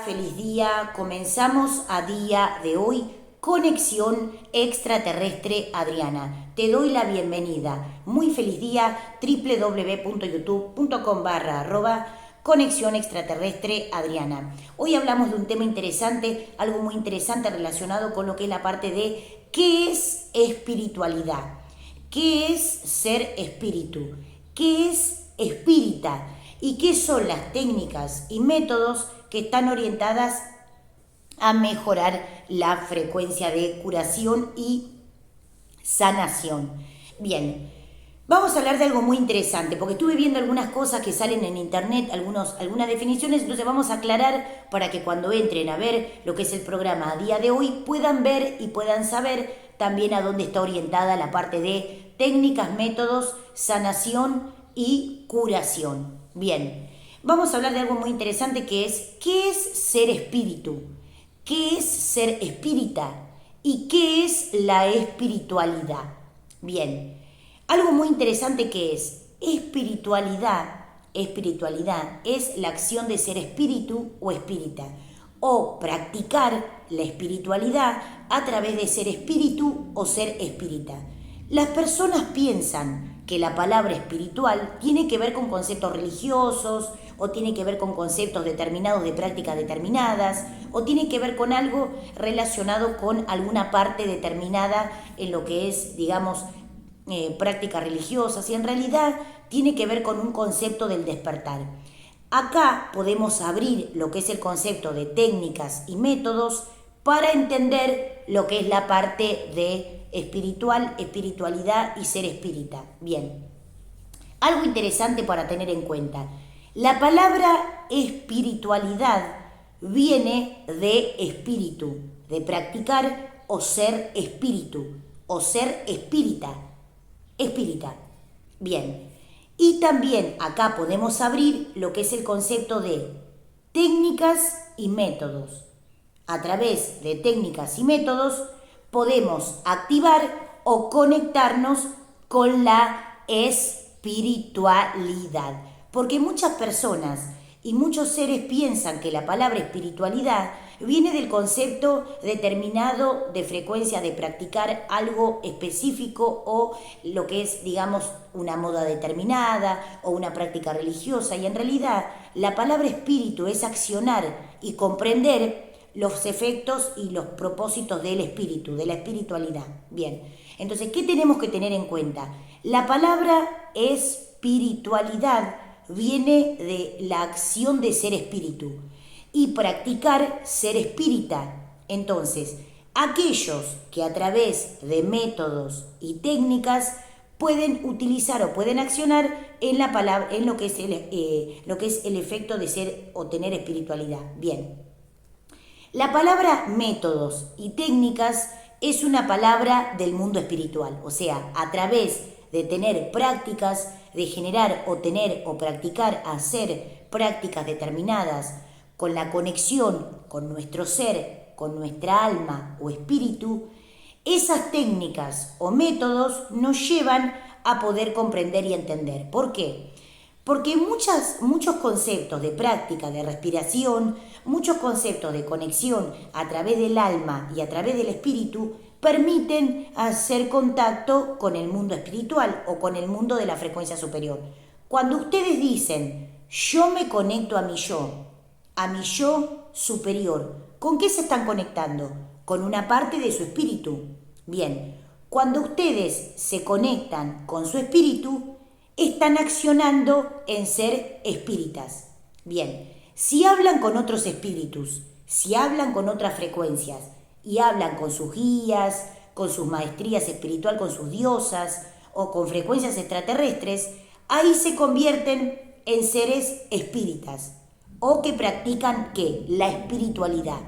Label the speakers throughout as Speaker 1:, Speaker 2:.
Speaker 1: Feliz día, comenzamos a día de hoy Conexión Extraterrestre Adriana. Te doy la bienvenida. Muy feliz día, www.youtube.com/Conexión Extraterrestre Adriana. Hoy hablamos de un tema interesante, algo muy interesante relacionado con lo que es la parte de ¿qué es espiritualidad? ¿Qué es ser espíritu? ¿Qué es espírita? ¿Y qué son las técnicas y métodos que están orientadas a mejorar la frecuencia de curación y sanación? Bien, vamos a hablar de algo muy interesante, porque estuve viendo algunas cosas que salen en internet, algunas definiciones, entonces vamos a aclarar para que cuando entren a ver lo que es el programa a día de hoy puedan ver y puedan saber también a dónde está orientada la parte de técnicas, métodos, sanación y curación. Bien, vamos a hablar de algo muy interesante que es ¿qué es ser espíritu? ¿Qué es ser espírita? ¿Y qué es la espiritualidad? Bien, algo muy interesante que es espiritualidad. Espiritualidad es la acción de ser espíritu o espírita, o practicar la espiritualidad a través de ser espíritu o ser espírita. Las personas piensan que la palabra espiritual tiene que ver con conceptos religiosos o tiene que ver con conceptos determinados de prácticas determinadas o tiene que ver con algo relacionado con alguna parte determinada en lo que es, digamos, prácticas religiosas, y en realidad tiene que ver con un concepto del despertar. Acá podemos abrir lo que es el concepto de técnicas y métodos para entender lo que es la parte de espiritual, espiritualidad y ser espírita. Bien, algo interesante para tener en cuenta. La palabra espiritualidad viene de espíritu, de practicar o ser espíritu, o ser espírita. Espírita. Bien, y también acá podemos abrir lo que es el concepto de técnicas y métodos. A través de técnicas y métodos podemos activar o conectarnos con la espiritualidad. Porque muchas personas y muchos seres piensan que la palabra espiritualidad viene del concepto determinado de frecuencia de practicar algo específico o lo que es, digamos, una moda determinada o una práctica religiosa. Y en realidad la palabra espíritu es accionar y comprender los efectos y los propósitos del espíritu, de la espiritualidad. Bien, entonces, ¿qué tenemos que tener en cuenta? La palabra espiritualidad viene de la acción de ser espíritu y practicar ser espírita. Entonces, aquellos que a través de métodos y técnicas pueden utilizar o pueden accionar en la palabra, en lo que es el efecto de ser o tener espiritualidad. Bien. La palabra métodos y técnicas es una palabra del mundo espiritual, o sea, a través de tener prácticas, de generar o tener o practicar, hacer prácticas determinadas con la conexión con nuestro ser, con nuestra alma o espíritu, esas técnicas o métodos nos llevan a poder comprender y entender. ¿Por qué? Porque muchos conceptos de práctica, de respiración, muchos conceptos de conexión a través del alma y a través del espíritu permiten hacer contacto con el mundo espiritual o con el mundo de la frecuencia superior. Cuando ustedes dicen, yo me conecto a mi yo superior, ¿con qué se están conectando? Con una parte de su espíritu. Bien, cuando ustedes se conectan con su espíritu, están accionando en ser espíritas. Bien, si hablan con otros espíritus, si hablan con otras frecuencias y hablan con sus guías, con sus maestrías espiritual, con sus diosas o con frecuencias extraterrestres, ahí se convierten en seres espíritas o que practican ¿qué? La espiritualidad.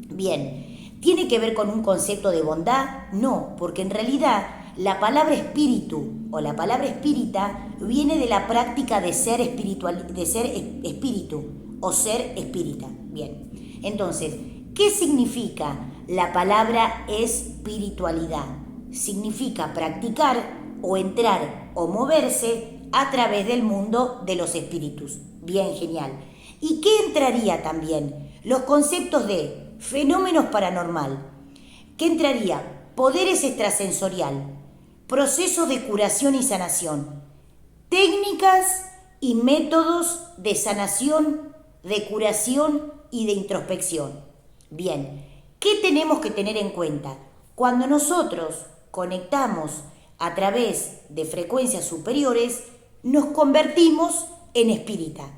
Speaker 1: Bien, ¿tiene que ver con un concepto de bondad? No, porque en realidad la palabra espíritu o la palabra espírita viene de la práctica de ser espiritual, de ser espíritu o ser espírita. Bien, entonces, ¿qué significa la palabra espiritualidad? Significa practicar o entrar o moverse a través del mundo de los espíritus. Bien, genial. ¿Y qué entraría también? los conceptos de fenómenos paranormal, que entraría poderes extrasensorial, procesos de curación y sanación, técnicas y métodos de sanación, de curación y de introspección. Bien, ¿qué tenemos que tener en cuenta? Cuando nosotros conectamos a través de frecuencias superiores, nos convertimos en espírita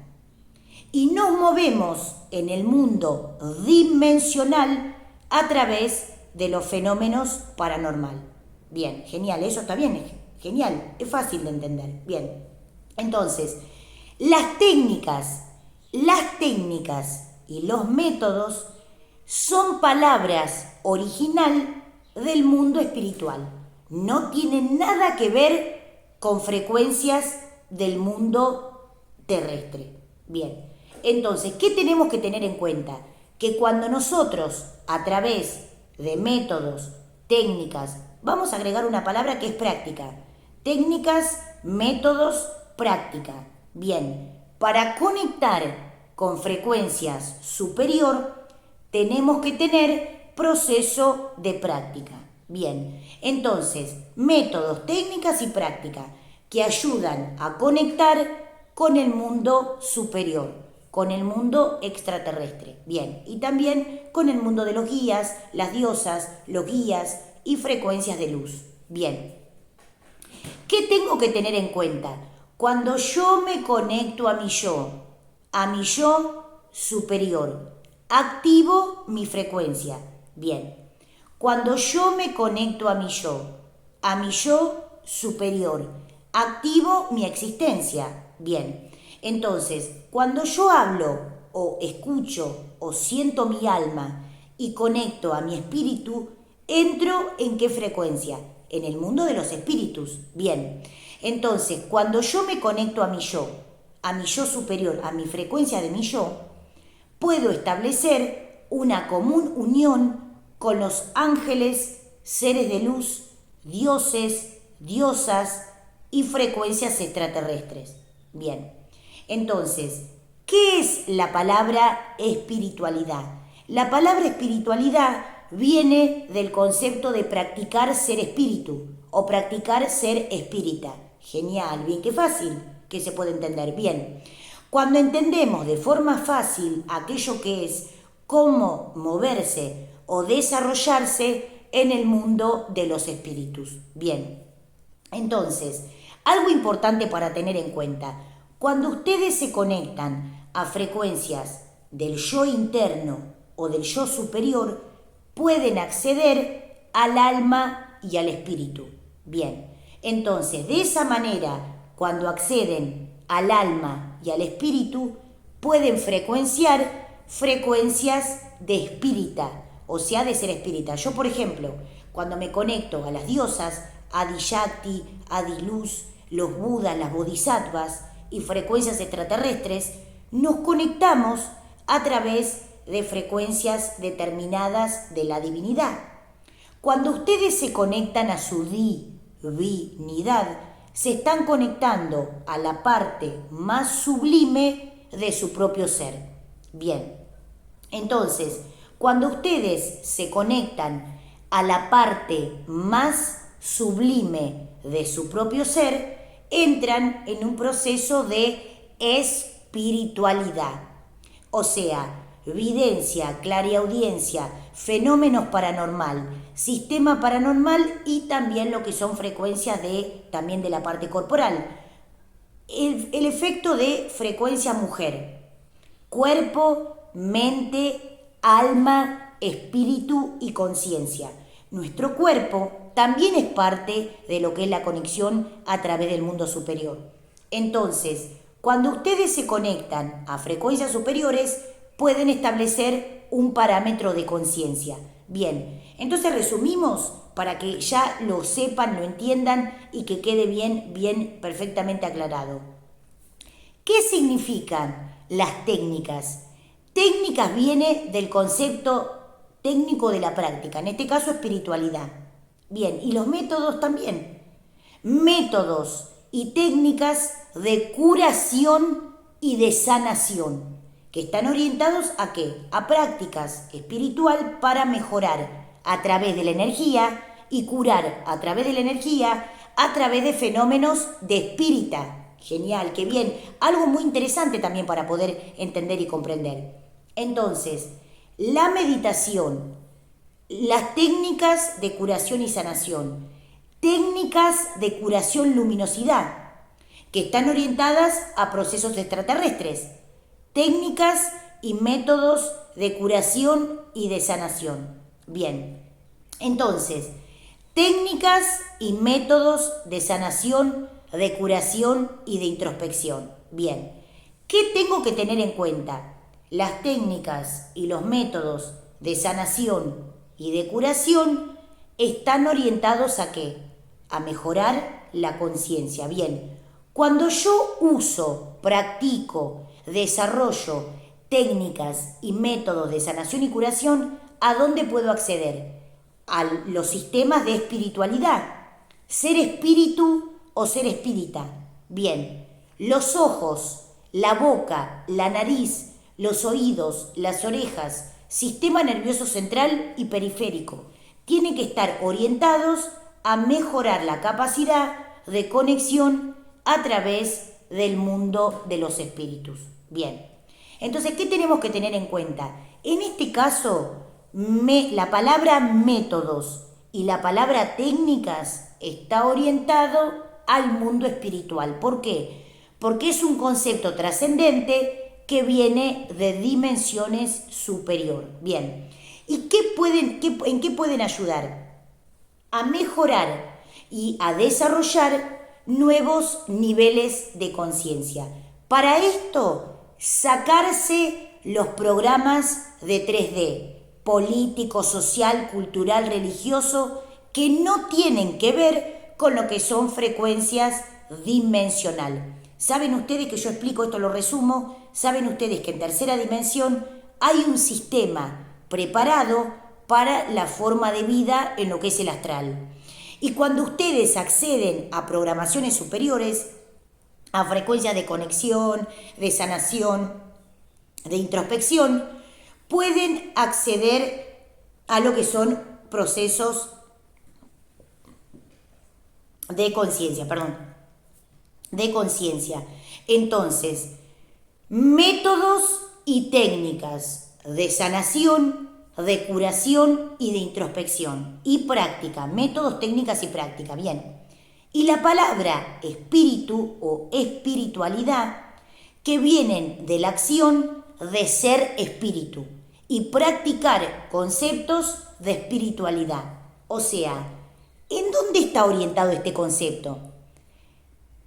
Speaker 1: y nos movemos en el mundo dimensional a través de los fenómenos paranormal. Bien, genial, eso está bien, genial, es fácil de entender. Bien, entonces, las técnicas y los métodos son palabras original del mundo espiritual. No tienen nada que ver con frecuencias del mundo terrestre. Bien, entonces, ¿qué tenemos que tener en cuenta? Que cuando nosotros, a través de métodos, técnicas, vamos a agregar una palabra que es práctica. Técnicas, métodos, práctica. Bien, para conectar con frecuencias superior, tenemos que tener proceso de práctica. Bien, entonces, métodos, técnicas y práctica que ayudan a conectar con el mundo superior, con el mundo extraterrestre. Bien, y también con el mundo de los guías, las diosas, los guías y frecuencias de luz. Bien, ¿qué tengo que tener en cuenta? Cuando yo me conecto a mi yo superior, activo mi frecuencia. Bien, cuando yo me conecto a mi yo superior, activo mi existencia. Bien, entonces, cuando yo hablo o escucho o siento mi alma y conecto a mi espíritu, entro ¿en qué frecuencia? En el mundo de los espíritus. Bien, entonces, cuando yo me conecto a mi yo superior, a mi frecuencia de mi yo, puedo establecer una común unión con los ángeles, seres de luz, dioses, diosas y frecuencias extraterrestres. Bien, entonces, ¿qué es la palabra espiritualidad? La palabra espiritualidad viene del concepto de practicar ser espíritu o practicar ser espírita. Genial, bien, qué fácil que se puede entender. Bien, cuando entendemos de forma fácil aquello que es cómo moverse o desarrollarse en el mundo de los espíritus. Bien, entonces, algo importante para tener en cuenta, cuando ustedes se conectan a frecuencias del yo interno o del yo superior, pueden acceder al alma y al espíritu. Bien, entonces, de esa manera, cuando acceden al alma y al espíritu, pueden frecuenciar frecuencias de espírita, o sea, de ser espírita. Yo, por ejemplo, cuando me conecto a las diosas, Adi Shakti, Adi Luz, los Budas, las Bodhisattvas y frecuencias extraterrestres, nos conectamos a través de frecuencias determinadas de la divinidad. Cuando ustedes se conectan a su divinidad, se están conectando a la parte más sublime de su propio ser. Bien, entonces, cuando ustedes se conectan a la parte más sublime de su propio ser, entran en un proceso de espiritualidad. O sea, videncia, clariaudiencia, fenómenos paranormal, sistema paranormal y también lo que son frecuencias también de la parte corporal. El efecto de frecuencia mujer, cuerpo, mente, alma, espíritu y conciencia. Nuestro cuerpo también es parte de lo que es la conexión a través del mundo superior. Entonces, cuando ustedes se conectan a frecuencias superiores, pueden establecer un parámetro de conciencia. Bien, entonces resumimos para que ya lo sepan, lo entiendan y que quede bien perfectamente aclarado. ¿Qué significan las técnicas? Técnicas viene del concepto técnico de la práctica, en este caso espiritualidad. Bien, y los métodos también. Métodos y técnicas de curación y de sanación. que están orientados ¿a qué? A prácticas espiritual para mejorar a través de la energía y curar a través de la energía, a través de fenómenos de espírita. Genial, qué bien. Algo muy interesante también para poder entender y comprender. Entonces, la meditación, las técnicas de curación y sanación, técnicas de curación luminosidad, que están orientadas a procesos extraterrestres, técnicas y métodos de curación y de sanación. Bien, entonces, técnicas y métodos de sanación, de curación y de introspección. Bien, ¿qué tengo que tener en cuenta? Las técnicas y los métodos de sanación y de curación están orientados ¿a qué? A mejorar la conciencia. Bien, cuando yo uso, practico, desarrollo técnicas y métodos de sanación y curación, ¿a dónde puedo acceder? A los sistemas de espiritualidad. Ser espíritu o ser espírita. Bien, los ojos, la boca, la nariz, los oídos, las orejas, sistema nervioso central y periférico tienen que estar orientados a mejorar la capacidad de conexión a través del mundo de los espíritus. Bien, entonces, ¿qué tenemos que tener en cuenta? En este caso, la palabra métodos y la palabra técnicas está orientado al mundo espiritual. ¿Por qué? Porque es un concepto trascendente que viene de dimensiones superior. Bien, ¿y en qué pueden ayudar? A mejorar y a desarrollar nuevos niveles de conciencia. Para esto, sacarse los programas de 3D, político, social, cultural, religioso, que no tienen que ver con lo que son frecuencias dimensional. Saben ustedes que yo explico esto, lo resumo, saben ustedes que en tercera dimensión hay un sistema preparado para la forma de vida en lo que es el astral. Y cuando ustedes acceden a programaciones superiores, a frecuencias de conexión, de sanación, de introspección, pueden acceder a lo que son procesos de conciencia, de conciencia. Entonces, métodos y técnicas de sanación, de curación y de introspección. Y práctica, métodos, técnicas y práctica. Bien. Y la palabra espíritu o espiritualidad, que vienen de la acción de ser espíritu y practicar conceptos de espiritualidad. O sea, ¿en dónde está orientado este concepto?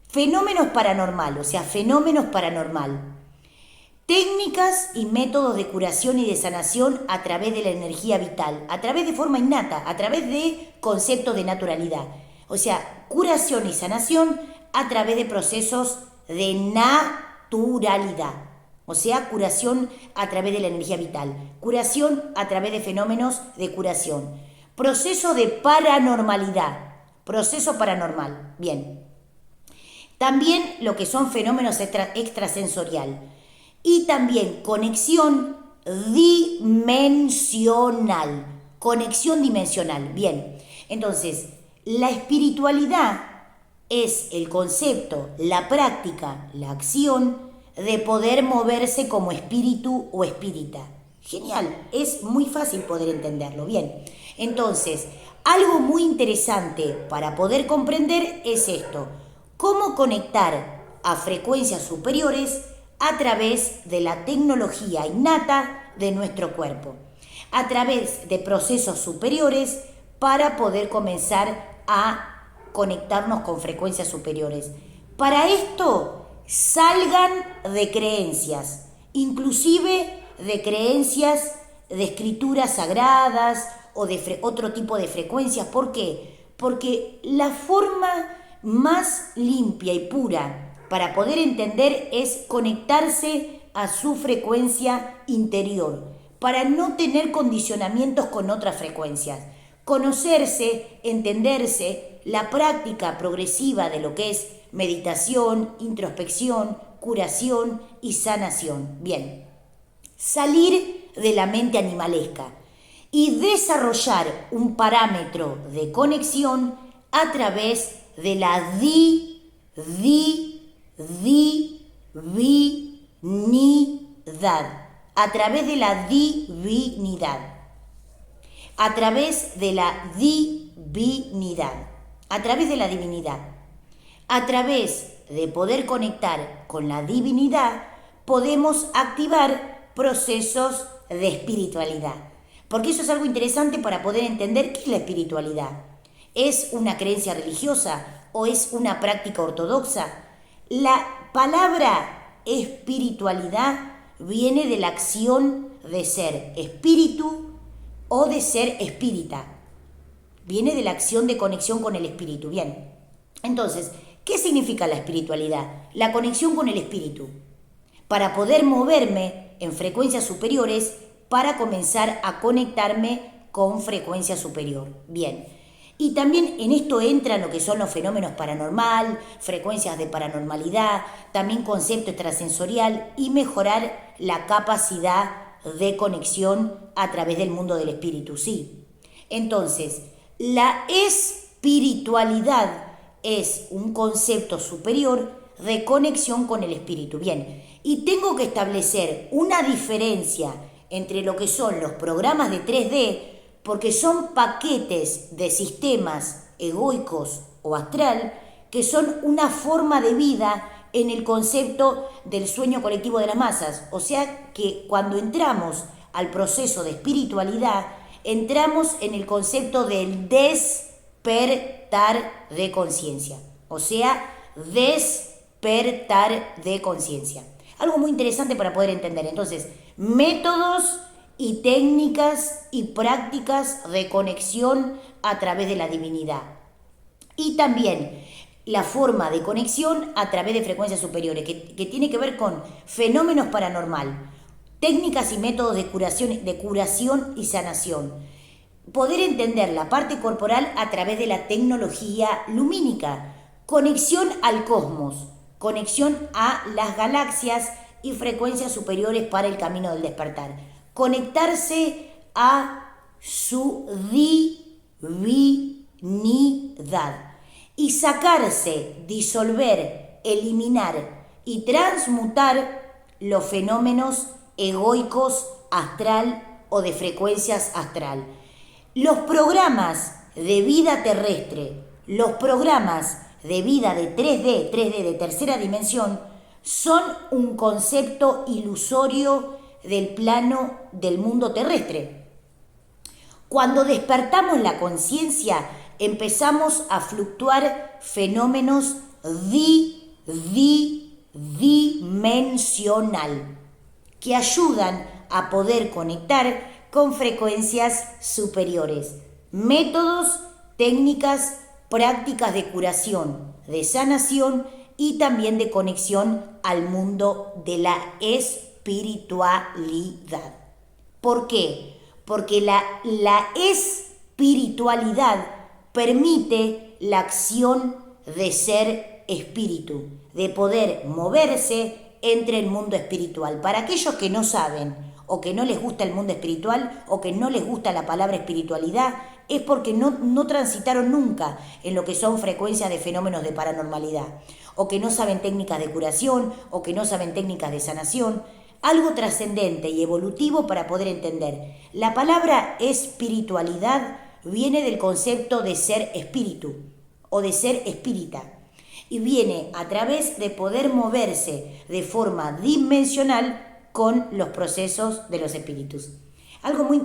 Speaker 1: Fenómenos paranormal, o sea, fenómenos paranormal. Técnicas y métodos de curación y de sanación a través de la energía vital, a través de forma innata, a través de conceptos de naturalidad. O sea, curación y sanación a través de procesos de naturalidad. O sea, curación a través de la energía vital. Curación a través de fenómenos de curación. Proceso de paranormalidad. Proceso paranormal. Bien. También lo que son fenómenos extrasensorial. Y también conexión dimensional. Conexión dimensional. Bien. Entonces, la espiritualidad es el concepto, la práctica, la acción de poder moverse como espíritu o espírita. Genial, es muy fácil poder entenderlo. Bien, entonces, algo muy interesante para poder comprender es esto: cómo conectar a frecuencias superiores a través de la tecnología innata de nuestro cuerpo, a través de procesos superiores para poder comenzar a conectarnos con frecuencias superiores. Para esto, salgan de creencias, inclusive de creencias de escrituras sagradas o de otro tipo de frecuencias. ¿Por qué? Porque la forma más limpia y pura para poder entender es conectarse a su frecuencia interior, para no tener condicionamientos con otras frecuencias. Conocerse, entenderse, la práctica progresiva de lo que es meditación, introspección, curación y sanación. Bien, salir de la mente animalesca y desarrollar un parámetro de conexión a través de la divinidad, a través de la divinidad, a través de la divinidad, a través de la divinidad, a través de poder conectar con la divinidad, podemos activar procesos de espiritualidad. Porque eso es algo interesante para poder entender qué es la espiritualidad. ¿Es una creencia religiosa o es una práctica ortodoxa? La palabra espiritualidad viene de la acción de ser espíritu o de ser espírita. Viene de la acción de conexión con el espíritu. Bien, entonces, ¿qué significa la espiritualidad? La conexión con el espíritu. Para poder moverme en frecuencias superiores, para comenzar a conectarme con frecuencia superior. Bien, y también en esto entran lo que son los fenómenos paranormal, frecuencias de paranormalidad, también concepto extrasensorial y mejorar la capacidad de conexión a través del mundo del espíritu, sí. Entonces, la espiritualidad es un concepto superior de conexión con el espíritu. Bien, y tengo que establecer una diferencia entre lo que son los programas de 3D, porque son paquetes de sistemas egoicos o astral, que son una forma de vida en el concepto del sueño colectivo de las masas. O sea que cuando entramos al proceso de espiritualidad, entramos en el concepto del despertar de conciencia. O sea, despertar de conciencia. Algo muy interesante para poder entender. Entonces, métodos y técnicas y prácticas de conexión a través de la divinidad. Y también la forma de conexión a través de frecuencias superiores, que tiene que ver con fenómenos paranormal, técnicas y métodos de curación y sanación. Poder entender la parte corporal a través de la tecnología lumínica, conexión al cosmos, conexión a las galaxias y frecuencias superiores para el camino del despertar. Conectarse a su divinidad y sacarse, disolver, eliminar y transmutar los fenómenos egoicos astral o de frecuencias astral. Los programas de vida terrestre, los programas de vida de 3D de tercera dimensión, son un concepto ilusorio del plano del mundo terrestre. Cuando despertamos la conciencia, empezamos a fluctuar fenómenos dimensional que ayudan a poder conectar con frecuencias superiores. Métodos, técnicas, prácticas de curación, de sanación y también de conexión al mundo de la espiritualidad. ¿Por qué? Porque la espiritualidad permite la acción de ser espíritu, de poder moverse entre el mundo espiritual. Para aquellos que no saben o que no les gusta el mundo espiritual o que no les gusta la palabra espiritualidad, es porque no transitaron nunca en lo que son frecuencias de fenómenos de paranormalidad, o que no saben técnicas de curación, o que no saben técnicas de sanación. Algo trascendente y evolutivo para poder entender. La palabra espiritualidad viene del concepto de ser espíritu o de ser espírita, y viene a través de poder moverse de forma dimensional con los procesos de los espíritus. Algo muy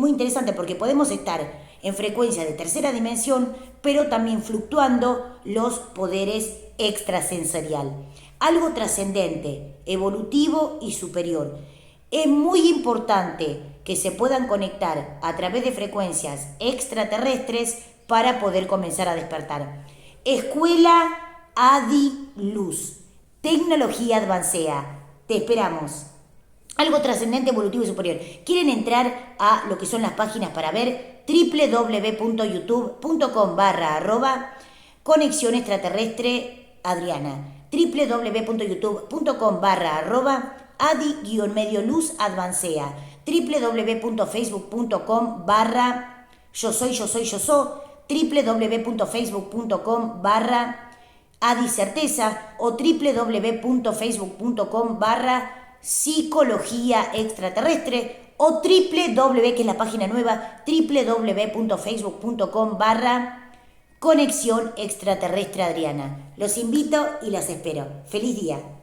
Speaker 1: interesante, porque podemos estar en frecuencia de tercera dimensión, pero también fluctuando los poderes extrasensorial. Algo trascendente, evolutivo y superior. Es muy importante que se puedan conectar a través de frecuencias extraterrestres para poder comenzar a despertar. Escuela Adi Luz, tecnología advancea. Te esperamos. Algo trascendente, evolutivo y superior. ¿Quieren entrar a lo que son las páginas para ver? www.youtube.com/conexión extraterrestre Adriana. www.youtube.com/conexión adi-luz advancea, www.facebook.com/yo soy, www.facebook.com/Adi Certeza o www.facebook.com/psicología extraterrestre o que es la página nueva, www.facebook.com/conexión extraterrestre Adriana. Los invito y las espero. ¡Feliz día!